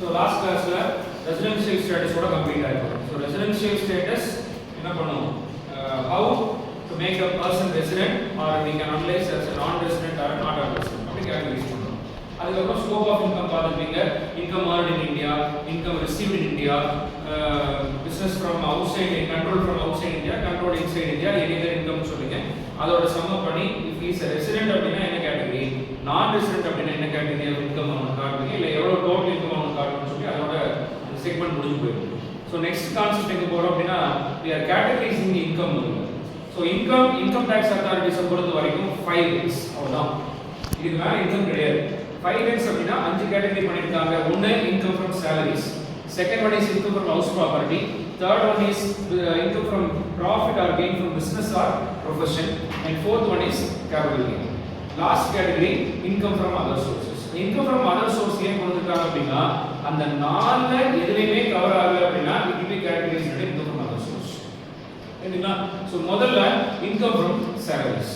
So last class la residential status oda complete ஆயிடும். So residential status என்ன பண்ணும், how to make a person resident or we can analyze as a non-resident or a not a resident அப்படி categorize பண்ணும். அதுக்கப்புறம் scope of income பார்த்துப்பீங்க, income earned in India, income received in India, business from outside, control from outside India, control inside India, any other income சொல்லுங்க. அதோட சம்ம பண்ணி if he is a resident அப்படினா என்ன category, நான் resident அப்படினா என்ன category of income அவனுக்கு காட்டுவீங்க, இல்லை எவ்வளோ டோட்டல் இன்கம் அவனுக்கு காட்டுன்னு சொல்லி அதோட அந்த செக்மெண்ட் முடிஞ்சு போயிடும். ஸோ நெக்ஸ்ட் கான்செப்ட் எங்கே போகிறோம் அப்படின்னா we are categorizing the income. So income tax அத்தாரிட்டிஸை பொறுத்த வரைக்கும் 5 heads அவ்வளோதான், இதுக்கு மேலே இன்கம் கிடையாது. 5 heads அப்படின்னா 5 கேட்டகரி பண்ணியிருக்காங்க. ஒன்று income from salaries, second one is income from house property, third one is income from profit or gain from business or profession, and fourth one is capital gain. Last category income from other sources. Income from other source ஏன் கொடுத்திருக்காங்க அப்படின்னா அந்த நாலுல எதுலயுமே cover ஆகல அப்படின்னா it will be categorized as income from other source. சரிங்களா? So முதல்ல income from salaries.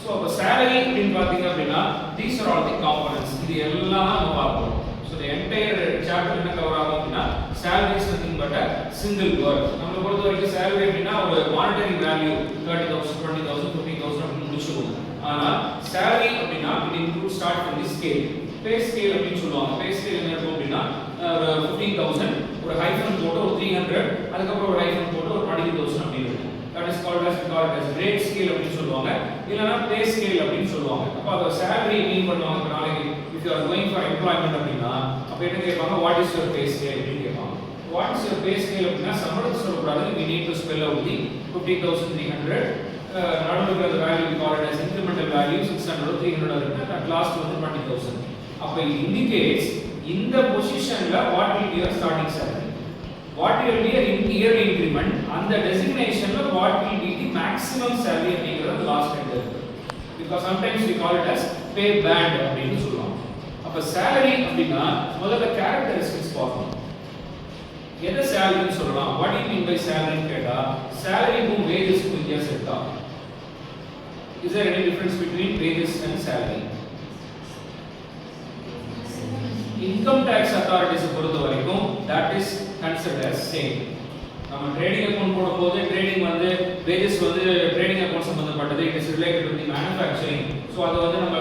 சோ அப்ப salary அப்படின்னு பாத்தீங்க அப்படின்னா these are all the components. இது எல்லாம் நம்ம பார்ப்போம். So the entire chapter என்ன கவர் ஆகும் அப்படின்னா salary is nothing but a single word. நம்ம பொறுத்த வரைக்கும் salary அப்படின்னா ஒரு monetary value 30,000 20,000 50,000 அப்படி முடிச்சுவோம். ஆனா salary அப்படின்னா it includes start from the scale. pay scale அப்படின்னு சொல்லுவாங்க. pay scale என்ன இருக்கும் அப்படின்னா 15,000 ஒரு ஹைஃபன் போட்டு ஒரு 300 அதுக்கு அப்புறம் ஒரு ஹைஃபன் போட்டு ஒரு 20,000 அப்படி இருக்கும். that is called as grade scale அப்படின்னு சொல்லுவாங்க, இல்லனா pay scale அப்படின்னு சொல்லுவாங்க. அப்ப அத salary மீன் பண்ணுவாங்க. நாளைக்கு if you are going for employment அப்படினா அப்ப என்ன கேட்பாங்க, what is your pay scale அப்படின்னு கேட்பாங்க. what is your pay scale அப்படினா சம்பளத்தை சொல்லக்கூடாது, we need to spell out the 15,300 நடுவுல the value we call it as incremental value 600 300 இருக்கு, at last வந்து 20,000. அப்ப it indicates இந்த பொசிஷன்ல what will be your starting salary, what will be your yearly increment, and the designation of what will be the maximum salary அப்படிங்கறது last time இருக்கு. because sometimes we call it as pay band அப்படின்னு சொல்லுவாங்க. அப்ப salary அப்படினா முதல்ல characteristics பார்க்கணும். எதை salary சொல்லலாம், what do you mean by salary கேட்டா salary க்கும் wages க்கும் வித்தியாசம் இருக்கா? is there any difference between wages and salary? income tax authorities பொறுத்த வரைக்கும் that is considered as same. நம்ம ட்ரேடிங் அக்கவுண்ட் போடும்போது ட்ரேடிங் வந்து wages வந்து ட்ரேடிங் அக்கவுண்ட் சம்பந்தப்பட்டது, it is related to the manufacturing. So அது வந்து நம்ம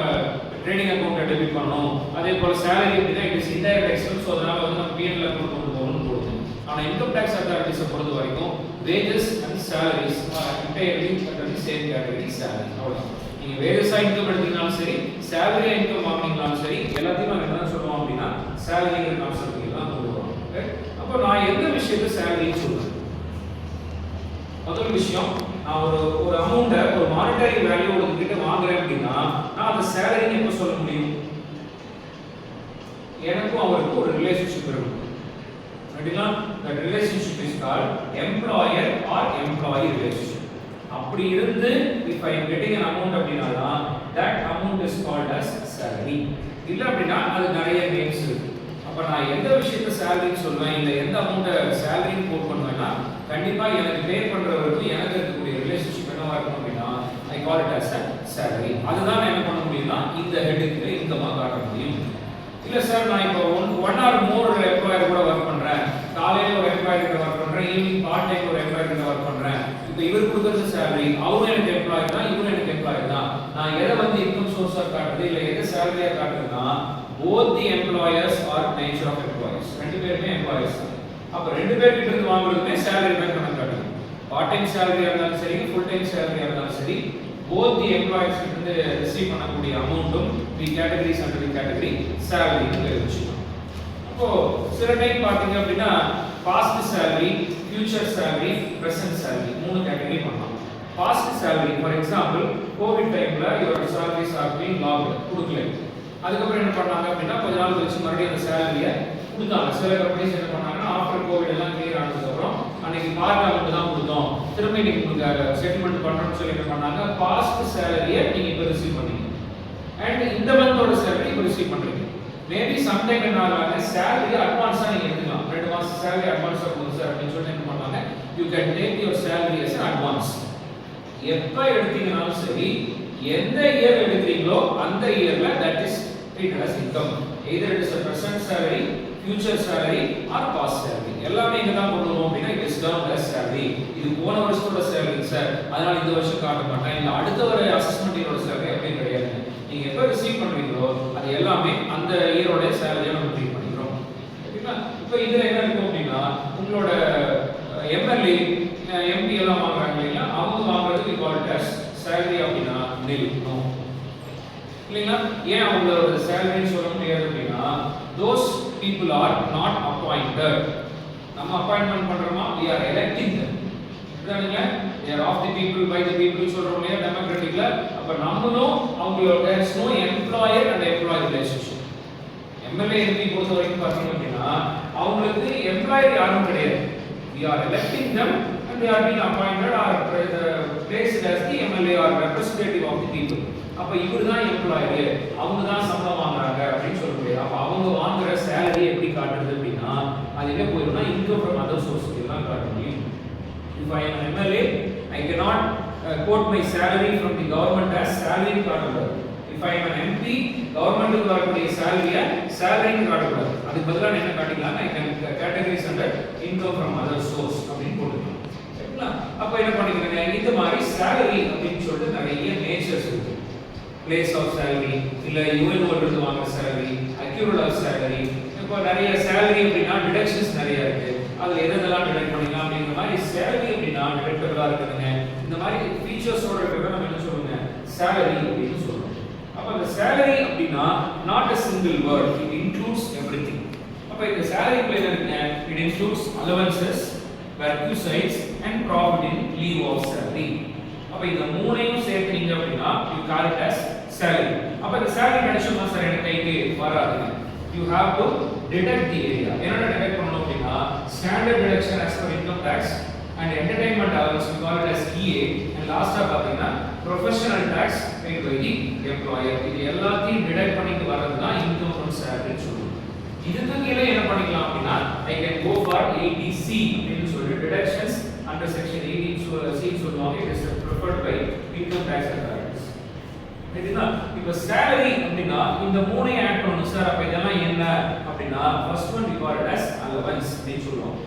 ட்ரேடிங் அக்கவுண்ட்ல டெபிட் பண்ணனும். அதே போல salary அப்படினா it is indirect expense, so அதனால வந்து நம்ம P&L அக்கவுண்ட் கொண்டு போகணும் போடுது. ஆனா income tax authorities பொறுத்த வரைக்கும் wages and salaries are entirely under the same category salary. அவ்வளவுதான். நீங்க wages இன்கம் எடுத்தீங்கனாலும் சரி, salary இன்கம் வாங்குனீங்கனாலும் சரி, எல்லாத்தையும் நம்ம என்ன சொல்றோம் அப்படினா salary கான்செப்ட் எல்லாம் சொல்றோம். ஓகே? அப்ப நான் எந்த விஷயத்தை salary சொல்றேன்? முதல் விஷயம், நான் ஒரு அமௌண்ட ஒரு மானிட்டரி வேல்யூ உங்ககிட்ட வாங்குறேன் அப்படினா நான் அந்த salary எப்ப சொல்ல முடியும்? எனக்கும் அவருக்கும் ஒரு ரிலேஷன்ஷிப் இருக்கு. அப்படினா that relationship is called employer or employee relationship. அப்படி இருந்து if I am getting an amount அப்படினா that amount is called as salary. இல்ல அப்படினா அது நிறைய நேம்ஸ் இருக்கு. அப்ப நான் எந்த விஷயத்தை salary சொல்றேன், இல்ல எந்த அமௌண்ட salary கோட் பண்ணுவேன்னா கண்டிப்பா எனக்கு பே பண்றவருக்கு எனக்கு இருக்கக்கூடிய ரிலேஷன்ஷிப் என்னவா இருக்கும் அப்படினா I call it as a salary. அதுதான் என்ன பண்ண முடியும்னா இந்த ஹெட்டுக்கு இன்கமா காட்ட முடியும். இல்ல சார் நான் இப்போ ஒன் ஆர் மோர் எம்ப்ளாயர் கூட வர்க் பண்றேன், காலையில ஒரு எம்ப்ளாயர் கிட்ட வர்க் பண்றேன், ஈவினிங் பார்ட் டைம் ஒரு எம்ப்ளாயர் கிட்ட வர்க் பண்றேன், இப்போ இவர் கொடுக்கறது salary, அவரும் எனக்கு எம்ப்ளாயர் தான், இவரும் எனக்கு எம்ப்ளாயர் தான், நான் எதை வந்து இன்கம் சோர்ஸா காட்டுறது இல்ல எதை salary-ஆ காட்டுறதுனா both the employers are nature of employees. ரெண்டு பேருமே எம்ப்ளாயர்ஸ் தான். அப்ப ரெண்டு பேர் கிட்ட இருந்து வாங்குறதுமே salary தான் கணக்கு காட்டுது. பார்ட் டைம் salary-ஆ இருந்தாலும் சரி, ஃபுல் டைம் salary-ஆ இருந்தாலும் சரி, both the employees கிட்ட இருந்து ரிசீவ் பண்ணக்கூடிய அமௌண்ட்டும் we categories under the category salary ன்னு வெச்சுக்கலாம். அப்போ சில டைம் பாத்தீங்க அப்படினா past salary, future salary, present salary மூணு கேட்டகரி பண்ணலாம். past salary for example covid டைம்ல your salaries are being logged கொடுக்கல, அதுக்கப்புறம் என்ன பண்ணாங்க அப்படினா கொஞ்ச நாள் கழிச்சு மறுபடியும் அந்த salary-ய கொடுத்தாங்க. சில கம்பெனிஸ் என்ன பண்ணாங்கன்னா ஆஃப்டர் கோவிட் எல்லாம் கிளியர் ஆனதுக்கு அப்புறம் அன்னைக்கு பார்ட் அமௌண்ட் தான் கொடுத்தோம், திரும்ப நீங்க உங்களுக்கு செட்டில்மெண்ட் பண்றோம்னு சொல்லி என்ன பண்ணாங்க, பாஸ்ட் salary-ய நீங்க இப்ப ரிசீவ் பண்ணீங்க and இந்த மந்தோட salary இப்ப ரிசீவ் பண்றீங்க. மேபி சம் டைம் என்ன ஆகலாம், salary அட்வான்ஸா நீங்க எடுத்துக்கலாம், 2 மாசம் salary அட்வான்ஸா கொடுங்க சார் அப்படின்னு சொல்லி என்ன பண்ணாங்க, you can take your salary as an advance. எப்ப எடுத்தீங்கனாலும் சரி, எந்த இயர் எடுக்கிறீங்களோ அந்த இயர்ல that is treated as income. Either it is a present salary, future salary or past salary எல்லாமே இங்க தான் கொண்டு வரோம் அப்படின்னா it is termed as salary. இது போன வருஷத்தோட salary சார், அதனால இந்த வருஷம் காட்ட மாட்டேன், இல்ல அடுத்த வர அசஸ்மெண்ட் இயரோட salary அப்படி கிடையாது. நீங்க எப்ப ரிசீவ் பண்றீங்களோ அது எல்லாமே அந்த இயரோட salary நம்ம ட்ரீட் பண்ணிக்கிறோம். ஓகேங்களா? இப்போ இதுல என்ன இருக்கும் அப்படின்னா உங்களோட எம்எல்ஏ எம்பி எல்லாம் வாங்குறாங்க இல்லையா, அவங்க வாங்குறது we call it as salary அப்படின்னா nil no இல்லைங்களா? ஏன் அவங்களோட salary சொல்ல முடியாது அப்படின்னா those people are not appointed. நம்ம appointment பண்றோமா, we are electing them. இதுதானே they are of the people by the people சொல்றோம் இல்லையா டெமோக்ராட்டிக்ல. அப்ப நம்மளும் அவங்களோட there is no employer and employee relationship. MLA MP பொறுத்த வரைக்கும் பார்த்தீங்க அப்படின்னா அவங்களுக்கு எம்ப்ளாயர் யாரும் கிடையாது. we are electing them and they are being appointed or placed as the MLA or representative of the people. அப்ப இவர்தான் எம்ப்ளாயர், அவங்க தான் சம்பளம் வாங்குறாங்க அப்படின்னு சொல்ல முடியாது. அப்ப அவங்க வாங்குற salary எப்படி காட்டுறது அப்படின்னா அது என்ன போயிடும்னா இன்கம் ஃப்ரம் அதர் சோர்ஸ் எல்லாம் காட்ட முடியும். If I am an MLA, I cannot quote my salary from the government as salary காட்டக்கூடாது. If I am an MP, government காட்டக்கூடிய salary காட்டக்கூடாது. அதுக்கு பதிலா என்ன காட்டிக்கலாம், I can categorize under income from other source அப்படின்னு போட்டுக்கலாம். சரிங்களா? அப்ப என்ன பண்ணிக்கங்க, இந்த மாதிரி salary அப்படின்னு சொல்லிட்டு நிறைய நேச்சர்ஸ் இருக்கு. place of salary இல்ல UNO இருந்து வாங்குற salary, accrual of salary. இப்போ நிறைய salary அப்படினா டிடக்ஷன்ஸ் நிறைய இருக்கு. அதுல எதெல்லாம் டிடக்ட் பண்ணிக்கலாம் அப்படிங்கிற மாதிரி salary அப்படினா டிடக்டபிளா இருக்குங்க. இந்த மாதிரி ஃபீச்சர்ஸோட இருக்கிறத நம்ம என்ன சொல்லுங்க, salary அப்படின்னு சொல்றோம். அப்ப அந்த salary அப்படினா not a single word, it includes everything. அப்ப இந்த salary குள்ள என்ன இருக்குங்க, it includes allowances, perquisites and profit in lieu of salary. அப்ப இந்த மூணையும் சேர்த்தீங்க அப்படினா you call it as salary. அப்ப இந்த salary கிடைச்சோம்னா சார் எனக்கு கைக்கு வராதுங்க. You have to deduct the area. என்னடா டிடக்ட் பண்ணனும் அப்படினா standard deduction as per income tax and entertainment allowance we call it as EA and last-ஆ பாத்தீங்கன்னா professional tax paid by the employer. இது எல்லாத்தையும் டிடக்ட் பண்ணிட்டு வரது தான் income from salary சொல்லுவோம். இதுக்கு கீழே என்ன பண்ணிக்கலாம் அப்படினா I can go for 80C அப்படின்னு சொல்லி deductions under section 18C சொல்லுவாங்க. It is preferred by income tax authorities. சரிங்களா? இப்போ salary அப்படினா இந்த மூணே ஆட் பண்ணனும் சார். அப்ப இதெல்லாம் என்ன அப்படினா first one we call it as allowance அப்படின்னு சொல்லுவோம்.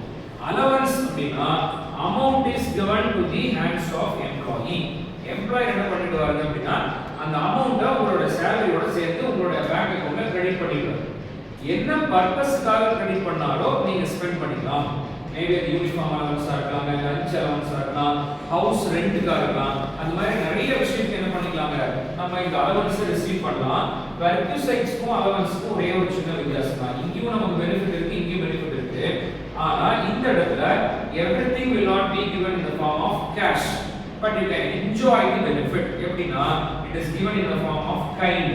allowance அப்படினா amount is given to the hands of employee. employer என்ன பண்ணிட்டு வராங்க அப்படினா அந்த அமௌண்ட உங்களோட salaryயோட சேர்த்து உங்களோட பேங்க் அக்கவுண்ட்ல கிரெடிட் பண்ணிடுவாங்க. என்ன பர்பஸ்க்காக கிரெடிட் பண்ணாலோ நீங்க ஸ்பெண்ட் பண்ணிக்கலாம். மேபி யூனிஃபார்ம் அலவன்ஸா இருக்கலாம், லஞ்ச் அலவன்ஸா இருக்கலாம், ஹவுஸ் ரெண்ட்க்கா இருக்கலாம். அந்த மாதிரி நிறைய விஷயத்துக்கு என்ன பண்ணிக்கலாங்க, நம்ம இந்த அலவன்ஸ் ரிசீவ் பண்ணலாம். பெர்க்யூசைட்ஸ்க்கும் அலவன்ஸ்க்கும் ஒரே ஒரு சின்ன வித்தியாசம் தான். இங்கேயும் நமக்கு பெனிஃபிட் இருக்கு, இங்கேயும் பெனிஃபிட் இருக்கு. ஆனா இந்த இடத்துல everything will not be given in the form of cash, but you can enjoy the benefit. எப்படின்னா it is given in the form of kind.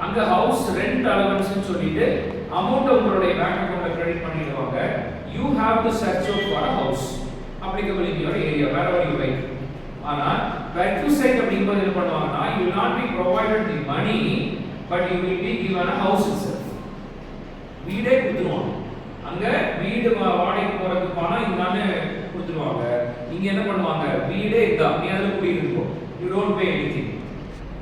அங்க ஹவுஸ் ரெண்ட் அலவன்ஸ் னு சொல்லிட்டு அமௌண்ட் உங்களுடைய பேங்க் அக்கவுண்ட்ல கிரெடிட் பண்ணிடுவாங்க. You have to search out for a house applicable in your area wherever you like. ஆனா perquisite அப்படிங்கும்போது என்ன பண்ணுவாங்கன்னா you will not be provided the money but you will be given a house itself. வீடே கொடுத்துருவாங்க. அங்க வீடு வாடகைக்கு போறதுக்கு பணம் இந்தானே கொடுத்துருவாங்க. இங்க என்ன பண்ணுவாங்க, வீடே இதான், நீ அதுல குடி இருக்கோ, you don't pay anything.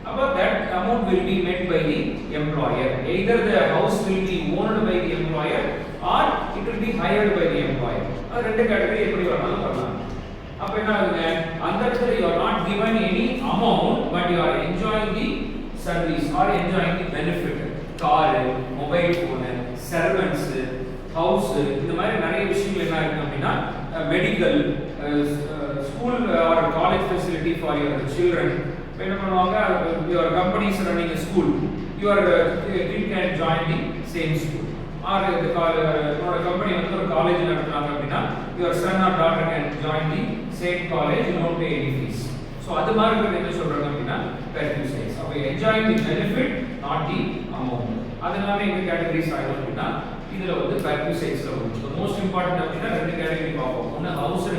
About that amount will be met by the employer. Either the house will be owned by the employer or it will be hired by the employer. அது ரெண்டு கேட்டகரி எப்படி வரணும் பண்ணலாம். அப்ப என்ன ஆகுங்க, அந்த இடத்துல you are not given any amount but you are enjoying the service or enjoying the benefit. Car, mobile phone, servants, house, இந்த மாதிரி நிறைய விஷயங்கள் என்ன இருக்கு அப்படின்னா medical, school or college facility for your children. என்ன பண்ணுவாங்க, your company is running a school, your kid can join the same school, or your company வந்து ஒரு காலேஜ் நடத்துறாங்க அப்படின்னா your son or daughter can join the same college, you don't pay any fees. So அது மாதிரி இருக்கிறது என்ன சொல்றாங்க அப்படின்னா perquisites. அப்ப enjoying the benefit not the amount. அதனால இந்த கேட்டகரிஸ் ஆயிடும் அப்படின்னா இதுல வந்து perquisitesல வரும். So most important அப்படின்னா ரெண்டு கேட்டகரி பார்ப்போம். ஒன்னு ஹவுஸ்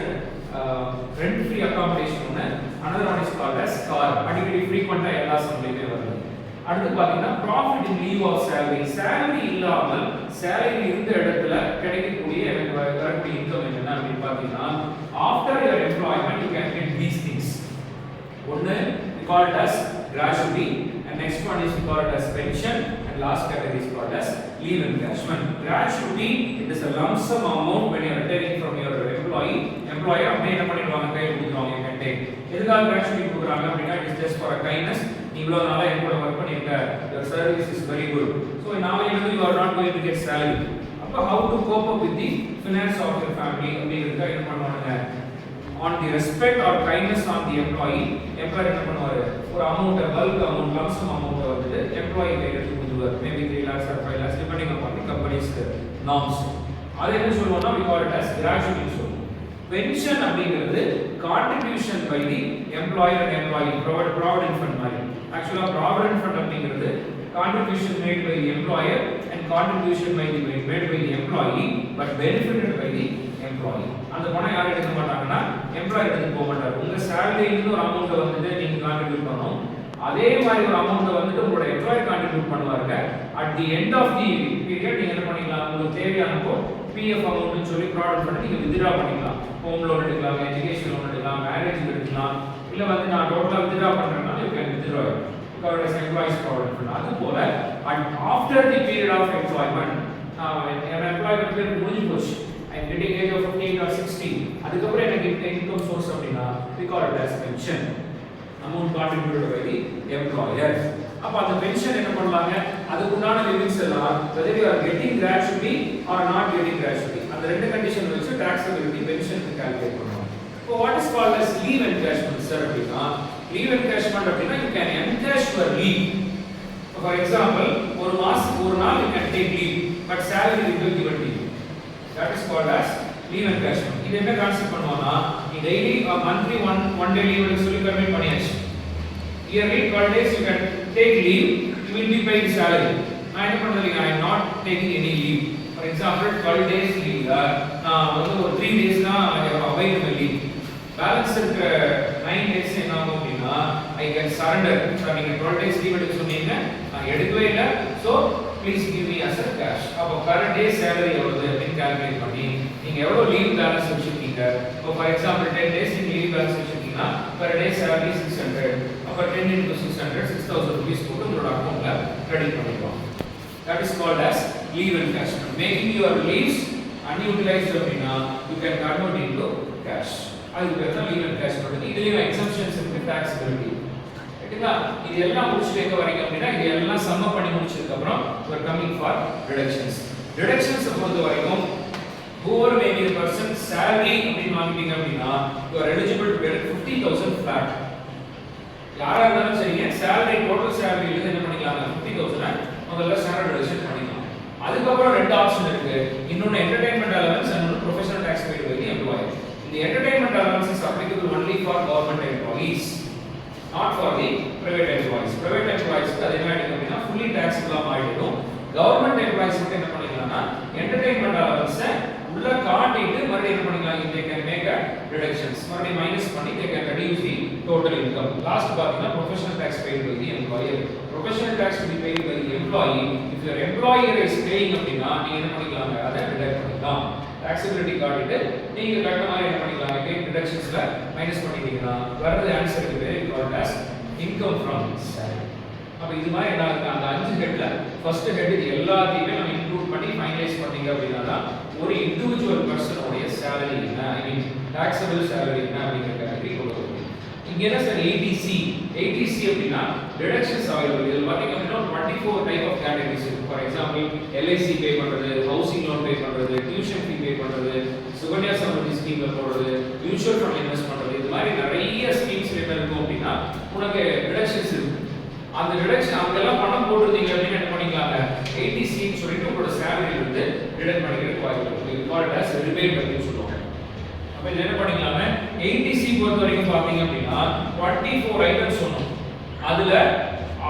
rent free accommodation ஒன்னு, another one is called as car. அடிக்கடி frequent எல்லா சம்பளமே வருது. அடுத்து பாத்தீங்கன்னா profit in lieu of salary. salary இல்லாமல் salary இருந்த இடத்துல கிடைக்கக்கூடிய எனக்கு வரக்கூடிய இன்கம் என்ன அப்படி பாத்தீங்கன்னா after your employment you can get these things. ஒன்னு we call it as gratuity and next one is we call it as pension and last category is called as leave encashment. Gratuity, it is a lump sum amount when you are retiring from your employer அப்படியே என்ன பண்ணிடுவாங்க, கை கொடுத்துருவாங்க. you can take. எதுக்காக gratuity கொடுக்குறாங்க அப்படின்னா it is just for a kindness. நீ இவ்வளவு நாளா என் கூட ஒர்க் பண்ணிருக்க, your service is very good, so நாளைக்கு வந்து you are not going to get salary. அப்ப how to cope up with the finance of your family அப்படிங்கிறதுக்காக என்ன பண்ணுவாங்க, on the respect or kindness on the employee, employer என்ன பண்ணுவாரு, ஒரு amount, bulk amount, lump sum amount வந்து employee கையில கொடுத்துருவாரு. maybe 3 lakhs or 5 lakhs depending upon the company's norms. அது என்ன சொல்லுவோம்னா we call it as gratuity சொல்லுவோம். pension அப்படிங்கிறது contribution by the employer and employee, provident fund மாதிரி. actually provident fund அப்படிங்கிறது contribution made by the employer and contribution made by the employee but benefited by the employee. அந்த பணம் யாரும் எடுக்க மாட்டாங்கன்னா employer எடுத்து போக மாட்டார். உங்க சேலரியில இருந்து ஒரு அமௌண்ட் வந்துட்டு நீங்க கான்ட்ரிபியூட் பண்ணணும், அதே மாதிரி ஒரு அமௌண்ட் வந்துட்டு உங்களோட எம்ப்ளாயர் கான்ட்ரிபியூட் பண்ணுவாங்க. At the end of the period நீங்க என்ன பண்ணிக்கலாம், உங்களுக்கு தேவையானப்போ பிஎஃப் அமௌண்ட்னு சொல்லி ப்ராடக்ட் பண்ணி நீங்க வித்ட்ரா பண்ணிக்கலாம். ஹோம் லோன் எடுக்கலாம், எஜுகேஷன் லோன் எடுக்கலாம், மேரேஜ் எடுக்கலாம், இல்ல வந்து நான் டோட்டலா வித்ட்ரா பண்றேன்னா you can withdraw it because it is employees provident fund. அது போல and after the period of employment, N employment period முடிஞ்சு போச்சு, I am getting age of 15 or 16, அதுக்கப்புறம் எனக்கு income source அப்படினா we call it as pension, amount contributed by the employer. அப்ப அந்த pension என்ன பண்ணலாங்க, அதுக்கு உண்டான லிமிட்ஸ் எல்லாம் whether you are getting gratuity or not getting gratuity, அந்த ரெண்டு கண்டிஷன் வச்சு taxability பென்ஷன் கால்குலேட் பண்ணுவோம். So what is called as leave encashment sir அப்படினா, leave encashment அப்படினா you can encash your leave. For example, ஒரு நாள் you can take leave but salary will be given to you. That is called as leave encashment. இது என்ன concept பண்ணுவானா, நீ daily monthly one day leave எடுக்க சொல்லி commit பண்ணியாச்சு. Yearly 12 days you can take leave, you will be paid salary. நான் என்ன பண்றேன், I am not taking any leave. For example 12 days leave, நான் வந்து ஒரு 3 days தான் available leave. பேலன்ஸ் இருக்க 9 days என்ன ஆகும் அப்படின்னா I can surrender. சார் நீங்க 12 days leave எடுக்க சொன்னீங்க, நான் எடுக்கவே இல்லை, so please give me as a cash. அப்ப per day salary எவ்வளவு அப்படின்னு கால்குலேட் பண்ணி நீங்க எவ்வளவு லீவ் பேலன்ஸ் வச்சிருக்கீங்க. இப்போ ஃபார் எக்ஸாம்பிள் 10 days நீங்க லீவ் பேலன்ஸ் வச்சிருக்கீங்கன்னா per day salary 600, அப்ப 10 into 600 6000 rupees போட்டு உங்களோட அக்கவுண்ட்ல கிரெடிட் பண்ணிடுவோம். That is called as leave encashment. Making your leaves unutilized அப்படின்னா you can convert into cash. அதுக்கு பேர் தான் leave encashment. இதுலயும் exemptions இருக்கு, taxability. சரிங்களா? இது எல்லாம் முடிச்சிட்டு எங்க வரீங்க அப்படின்னா இது எல்லாம் சம்ம பண்ணி முடிச்சதுக்கு அப்புறம் we are coming for deductions. Deductions பொறுத்த வரைக்கும் whoever may be the person salary அப்படின்னு வாங்கிட்டீங்க அப்படின்னா you are eligible to get 50,000 flat. யாரா இருந்தாலும் சரிங்க, salary டோட்டல் salary இருந்து என்ன பண்ணிக்கலாம், 50,000 முதல்ல standard deduction பண்ணிக்கலாம். அதுக்கப்புறம் ரெண்டு ஆப்ஷன் இருக்கு, இன்னொன்னு entertainment allowance and இன்னொன்னு professional tax paid by the employer. The entertainment allowance is applicable only for government employees, not for the private employees. Private employees அது என்ன ஆயிடும் அப்படின்னா fully taxable ஆயிடும். Government employees மட்டும் என்ன பண்ணிக்கலாம்னா entertainment allowance உள்ள காட்டிட்டு மறுபடியும் என்ன பண்ணிக்கலாம், they can make a deductions, மறுபடியும் மைனஸ் பண்ணி they can reduce the total income. Last பாத்தீங்கன்னா professional tax paid by the employer. Professional tax to be paid by the employee. If your employer is paying அப்படின்னா நீங்க என்ன பண்ணிக்கலாம், அதை detect பண்ணிக்கலாம். taxability காட்டிட்டு நீங்க கட்ட மாதிரி என்ன பண்ணிக்கலாம், again deductionsல மைனஸ் பண்ணிட்டீங்கன்னா வரது ஆன்சர் இருக்கு called as income from salary. அப்ப இது மாதிரி என்ன இருக்கு, அந்த 5 ஹெட்ல ஃபர்ஸ்ட் ஹெட் இது எல்லாத்தையுமே நம்ம இன்க்ளூட் பண்ணி ஃபைனலைஸ் பண்ணீங்க அப்படினா ஒரு இண்டிவிஜுவல் பர்சன் உடைய salary என்ன, ஐ மீன் taxable salary என்ன அப்படிங்கற கேட்டகரி கொண்டு வருவோம். இங்க என்ன சார் ATC அப்படினா deductions available. இதுல பாத்தீங்க அப்படினா 24 டைப் ஆஃப் கேட்டகரிஸ் இருக்கு. ஃபார் எக்ஸாம்பிள் LIC பே பண்றது, ஹவுசிங் லோன் பே பண்றது, டியூஷன் ஃபீ பே பண்றது, சுகன்யா சமரிதி ஸ்கீம்ல போடுறது, மியூச்சுவல் ஃபண்ட் இன்வெஸ்ட் பண்றது, இது மாதிரி நிறைய ஸ்கீம்ஸ் என்ன இருக்கும் அப்படினா உங்களுக்கு டிடக்ஷன்ஸ் இருக்கு. அந்த டிடக்ஷன் அவங்கெல்லாம் பணம் போடுறீங்க அப்படின்னு என்ன பண்ணிக்கலாங்க, ATC ன்னு சொல்லிட்டு உங்களோட salary இருந்து டிடக்ட் பண்ணிக்கிறதுக்கு வாய்ப்பு இருக்கு. இது called as rebate அப்படின்னு சொல்லுவாங்க. அப்ப இது என்ன பண்ணிக்கலாங்க, ATC பொறுத்த வரைக்கும் பாத்தீங்க அப்படின்னா 24 ஐட்டம்ஸ் சொன்னோம். அதுல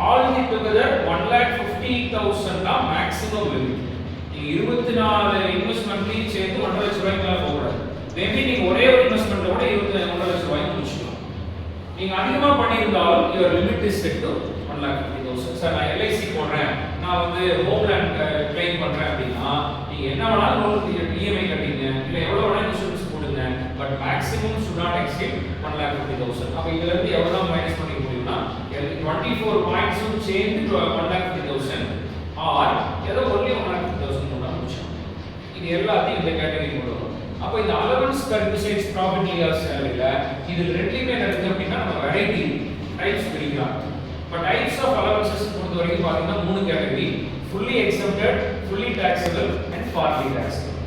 all the together 1,50,000 தான் மேக்ஸிமம் லிமிட். நீங்க 24 இன்வெஸ்ட்மென்ட்லயும் சேர்த்து 1 லட்சம் ரூபாய்க்கு மேல போக கூடாது. மேபி நீங்க ஒரே ஒரு இன்வெஸ்ட்மென்ட்ல கூட 1 லட்சம் ரூபாய்க்கு முடிச்சுக்கலாம். நீங்க அதிகமா பண்ணியிருந்தாலும் your limit is set to 1,50,000. Sir நான் LIC போடுறேன், நான் வந்து ஹோம் லேண்ட் கிளைம் பண்றேன் அப்படின்னா நீங்க என்ன வேணாலும் லோனுக்கு EMI கட்டிங்க, இல்ல எவ்வளவு வேணாலும் இன்சூரன்ஸ் போடுங்க, but maximum should not exceed 1,50,000. அப்ப இதுல இருந்து எவ்வளவு மைனஸ் பண்ணிக்க முடியும்னா 24 பாயிண்ட்ஸும் சேர்ந்து 1,50,000 ஆர் ஏதோ only 1,50,000 போட்டா முடிச்சோம். இது எல்லாத்தையும் இந்த கேட்டகரி கொண்டு வரும். அப்போ இந்த அலவன்ஸ் பெர்சன்டேஜ் ப்ராஃபிட் லியர் சேலரியில இதில் ரெண்டுமே நடக்குது அப்படின்னா நம்ம வெரைட்டி டைப்ஸ் பிரிக்கலாம். இப்போ டைப்ஸ் ஆஃப் அலவன்சஸ் பொறுத்த வரைக்கும் பார்த்தீங்கன்னா 3 category: fully exempted, fully taxable and partly taxable.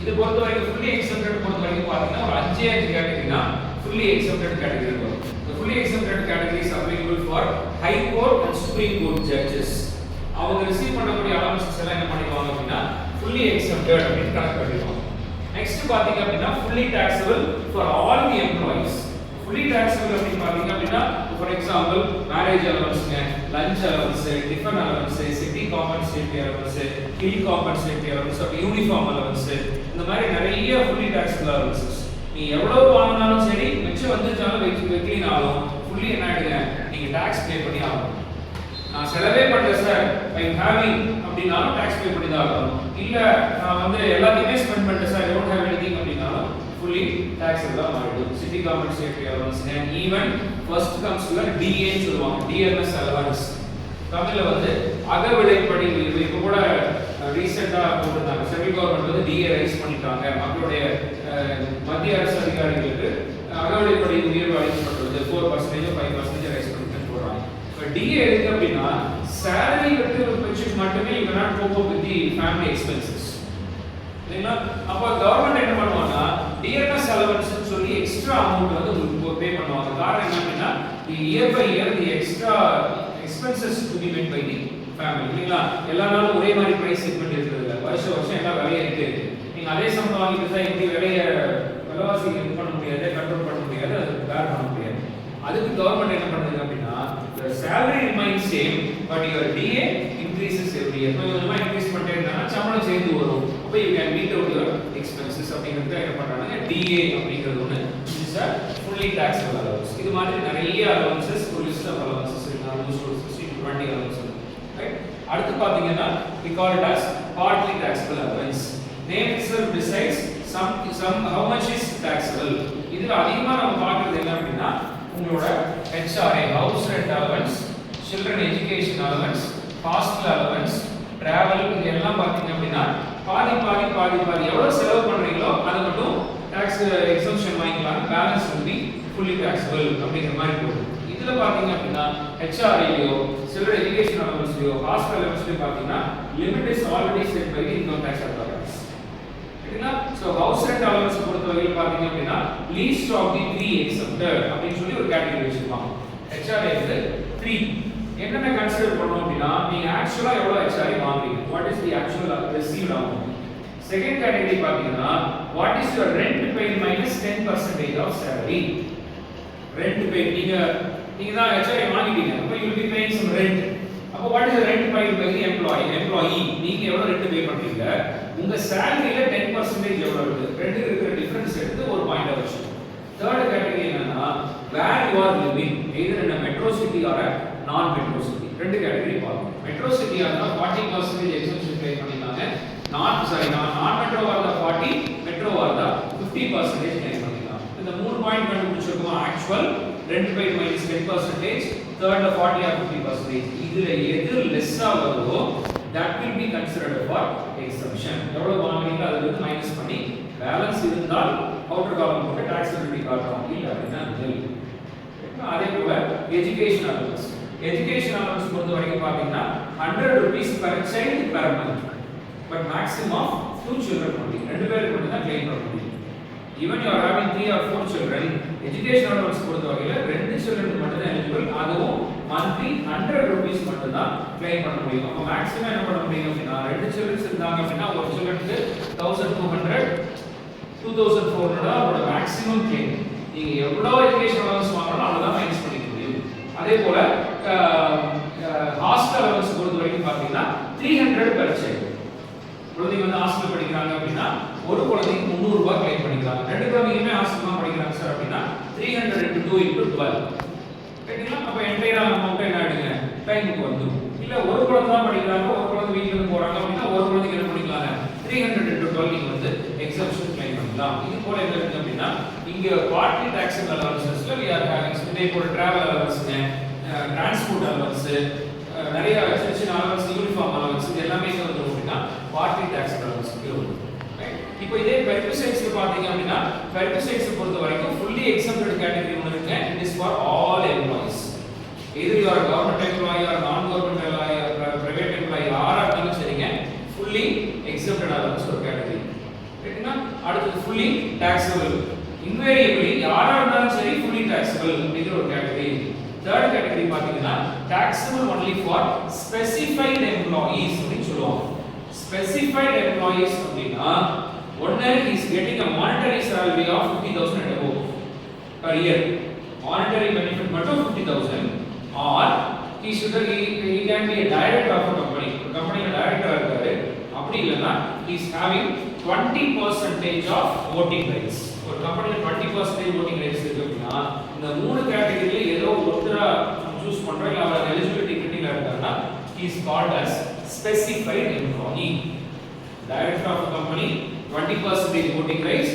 இது பொறுத்த வரைக்கும் ஃபுல்லி எக்ஸம்ப்டட் பொறுத்த வரைக்கும் பார்த்தீங்கன்னா ஒரு 5 கேட்டகரி தான் ஃபுல்லி எக்ஸம்ப்டட் கேட்டகரி வரும். The fully exempted category is applicable for high court and supreme court judges. அவங்க ரிசீவ் பண்ணக்கூடிய அலவன்சஸ் எல்லாம் என்ன பண்ணிடுவாங்க அப்படின்னா fully exempted அப்படின்னு கணக்கு பண்ணிடுவாங்க. நெக்ஸ்ட் பாத்தீங்க அப்படின்னா fully taxable for all the employees. fully taxable அப்படின்னு பாத்தீங்க அப்படின்னா ஃபார் எக்ஸாம்பிள் மேரேஜ் அலவன்ஸ்ங்க, lunch allowance, tiffin allowance, city compensatory allowance, hill compensatory allowance, uniform allowance, இந்த மாதிரி நிறைய fully taxable allowances. நீ எவ்வளவு வாங்கினாலும் சரி மிச்சம் வந்துச்சாலும் வைக்கலினாலும் ஃபுல்லி என்ன ஆயிடுங்க நீங்க டாக்ஸ் பே பண்ணி ஆகணும். நான் செலவே பண்ணல சார் ஐ ஹேவிங் அப்படினாலும் டாக்ஸ் பே பண்ணி தான் ஆகணும். இல்ல நான் வந்து எல்லாத்தையுமே ஸ்பெண்ட் பண்ணிட்டேன் சார் டோன்ட் ஹேவ் எனிதிங் அப்படினாலும் ஃபுல்லி டாக்ஸபிள் தான் மாறிடும். City compensatory allowance even first comes to DA சொல்லுவாங்க, டிஎம்எஸ் அலவன்ஸ். தமிழ்ல வந்து அகவிலைப்படி இப்போ கூட ரீசெண்டா போட்டிருந்தாங்க சென்ட்ரல் கவர்மெண்ட் வந்து டிஏ ரைஸ் பண்ணிட்டாங்க. மக்களுடைய மத்திய அரசு அதிகாரிகளுக்கு அகவிலைப்படி உயர்வு அளிக்கப்பட்டுள்ளது 4% 5% ரைஸ் பண்ணிட்டு போறாங்க. இப்போ டிஏ எதுக்கு அப்படின்னா சேலரி வச்சு மட்டுமே you cannot cope up with the family expenses இல்லைங்களா. அப்போ கவர்மெண்ட் என்ன பண்ணுவாங்கன்னா டிஎன்எஸ் அலவன்ஸ் சொல்லி எக்ஸ்ட்ரா அமௌண்ட் வந்து உங்களுக்கு பே பண்ணுவாங்க. காரணம் என்ன அப்படின்னா year by year the extra expenses to be made by the family இல்லைங்களா. எல்லா நாளும் ஒரே மாதிரி பிரைஸ் செட் பண்ணி இருக்கிறது இல்லை, வருஷம் எல்லாம் விலையை இருக்கு. நீங்க அதே சம்பளம் வாங்கிட்டு தான் எப்படி விலைவாசி இது பண்ண முடியாது, கண்ட்ரோல் பண்ண முடியாது, அது பேர் பண்ண முடியாது. அதுக்கு கவர்மெண்ட் என்ன பண்ணுது அப்படின்னா salary remains same but your DA increases every year. கொஞ்சமா இன்க்ரீஸ் பண்ணிட்டே இருந்தாங்கன்னா சம்பளம் சேர்ந்து வரும். அப்ப you can meet out your expenses அப்படிங்கறத என்ன பண்றாங்க DA அப்படிங்கிறது ஒண்ணு is a fully taxable allowance. இது மாதிரி நிறைய allowances ஒரு லிஸ்ட் ஆஃப் allowances இருக்கு. almost 16 to 20 allowances. ரைட். அடுத்து பாத்தீங்கன்னா we call it as partly taxable allowance. Name itself decides some how much is taxable. இதுல அதிகமா நம்ம பார்க்கிறது என்ன அப்படின்னா உங்களோட HRA house rent allowance, children education allowance, hostel allowance, travel இது எல்லாம் பாத்தீங்க அப்படின்னா பாதி எவ்வளவு செலவு பண்றீங்களோ அது மட்டும் டாக்ஸ் எக்ஸம்ஷன் வாங்கிக்கலாம். Balance will be fully taxable அப்படிங்கிற மாதிரி போகுது. இதுல பாத்தீங்க அப்படின்னா HRAலயோ children education allowanceலயோ hostel allowanceலயோ பாத்தீங்கன்னா limit is already set by the income tax authorities. சரிங்களா. சோ ஹவுஸ் ரெண்ட் அலவன்ஸ் பொறுத்தவரையில பாத்தீங்க அப்படின்னா லீஸ்ட் ஆஃப் தி 3 எக்ஸம்ப்டட் அப்படினு சொல்லி ஒரு கேட்டகரி வச்சிருப்பாங்க. HRA வந்து 3 என்னென்ன கன்சிடர் பண்ணனும் அப்படின்னா நீங்க ஆக்சுவலா எவ்வளவு HRA வாங்குறீங்க, what is the actual received amount. Second category பாத்தீங்கன்னா what is your rent paid minus 10% of salary. Rent paid நீங்க தான் HRA வாங்கிட்டீங்க, அப்ப you will be paying some rent. அப்ப what is the rent paid by the employee நீங்க எவ்வளவு rent pay பண்றீங்க, உங்க salary-ல 10% எவ்வளவு இருக்கு, ரெண்டுக்கு இருக்கிற டிஃபரன்ஸ் எடுத்து ஒரு பாயிண்ட் வச்சு. தேர்ட் கேட்டகரி என்னன்னா where you are living, either in a metro city or a non metro city. ரெண்டு கேட்டகரி பாருங்க. மெட்ரோ சிட்டியா இருந்தா 40% எக்ஸம்ஷன் பே பண்ணிட்டாங்க. நான் மெட்ரோவா இருந்தா 40, மெட்ரோவா இருந்தா 50% கிளைம் பண்ணிக்கலாம். இந்த மூணு பாயிண்ட் கண்டுபிடிச்சிருக்கோம். Actual, rent paid minus 10%, தேர்ட்ல 40 or 50%. இதுல எது லெஸ்ஸா வருதோ that will be considered for exemption. எவ்வளவு வாங்குறீங்க அதுல இருந்து மைனஸ் பண்ணி பேலன்ஸ் இருந்தால் அவுட்டர் காலம் போட்டு டாக்ஸபிலிட்டி காட்டுறோம், இல்ல அப்படின்னா nil. அதே போல எஜுகேஷன் அலவன்ஸ் பொறுத்த வரைக்கும் பாத்தீங்கன்னா 100 rupees per child per month, but maximum of 2 children only. ரெண்டு பேருக்கு மட்டும் தான் claim பண்ண முடியும். Even you are having 3 or 4 children, education allowance பொறுத்த வரையில 2 children மட்டும் தான் eligible. அதுவும் monthly 100 rupees மட்டும் தான் claim பண்ண முடியும். அப்ப maximum என்ன பண்ண முடியும் அப்படின்னா 2 children இருந்தாங்க அப்படின்னா ஒரு childrenக்கு 1200 2400 அவரோட maximum claim. நீங்க எவ்வளவு education allowance வாங்குறீங்களோ அவ்வளவுதான் மைனஸ் பண்ணிக்க முடியும். அதே போல ஹாஸ்டல் allowance பொறுத்த வரைக்கும் பாத்தீங்கன்னா 300 per child. குழந்தைங்க வந்து ஹாஸ்டல் படிக்கிறாங்க அப்படின்னா ஒரு குழந்தைக்கு 300 ரூபாய் கிளைம் பண்ணிக்கலாம். ரெண்டு குழந்தையுமே ஹாஸ்டல் தான் படிக்கிறாங்க சார் அப்படின்னா 300 into 2 into 12. சரிங்களா. அப்ப என்டையர் அமௌண்ட் என்ன ஆயிடுங்க டைமுக்கு வந்துரும். இல்ல ஒரு குழந்தை தான் படிக்கிறாங்க, ஒரு குழந்தை வீட்ல இருந்து போறாங்க அப்படின்னா ஒரு குழந்தைக்கு என்ன பண்ணிக்கலாம் 300 into 12 நீங்க வந்து எக்ஸம்ஷன் கிளைம் பண்ணலாம். இது போல என்ன இருக்கு அப்படின்னா இங்க பார்ட்லி டாக்ஸபிள் அலவன்சஸ்ல we are having இதே போல டிராவல் அலவன்ஸ், டிரான்ஸ்போர்ட் அலவன்ஸ், நிறைய சின்ன அலவன்ஸ் யூனிஃபார்ம் அலவன்ஸ் இது எல்லாமே வந்து அப்படின்னா பார்ட்டி டாக்ஸ் அலவன்ஸ் வரும். இப்போ இதே பெர்குசைட்ஸ்ல பாத்தீங்க அப்படின்னா பெர்குசைட்ஸ் பொறுத்த வரைக்கும் fully exempted category ஒன்னு இருக்கு. It is for all employees. Either you are a government employee or non-government employee or private employee யாரா இருந்தாலும் சரிங்க fully exempted allowance ஒரு category. ரைட்டுனா அடுத்து fully taxable. Invariably யாரா இருந்தாலும் சரி fully taxable அப்படிங்கிற ஒரு category. Third category பாத்தீங்கன்னா taxable only for specified employees அப்படின்னு சொல்லுவாங்க. Specified employees அப்படின்னா one is getting a monetary salary of 50,000 and above per year. Monetary benefit மட்டும் 50,000 or he can be a director of a company. ஒரு கம்பெனில டைரக்டரா இருக்காரு. அப்படி இல்லனா he is having 20% of voting rights. ஒரு கம்பெனில 20% voting rights இருக்கு அப்படினா இந்த மூணு கேட்டகரியில ஏதோ ஒருத்தரா சூஸ் பண்றோம் இல்ல அவர் எலிஜிபிலிட்டி கிரைட்டீரியா இருக்காருன்னா he is called as specified employee. Director of a company 20% voting rights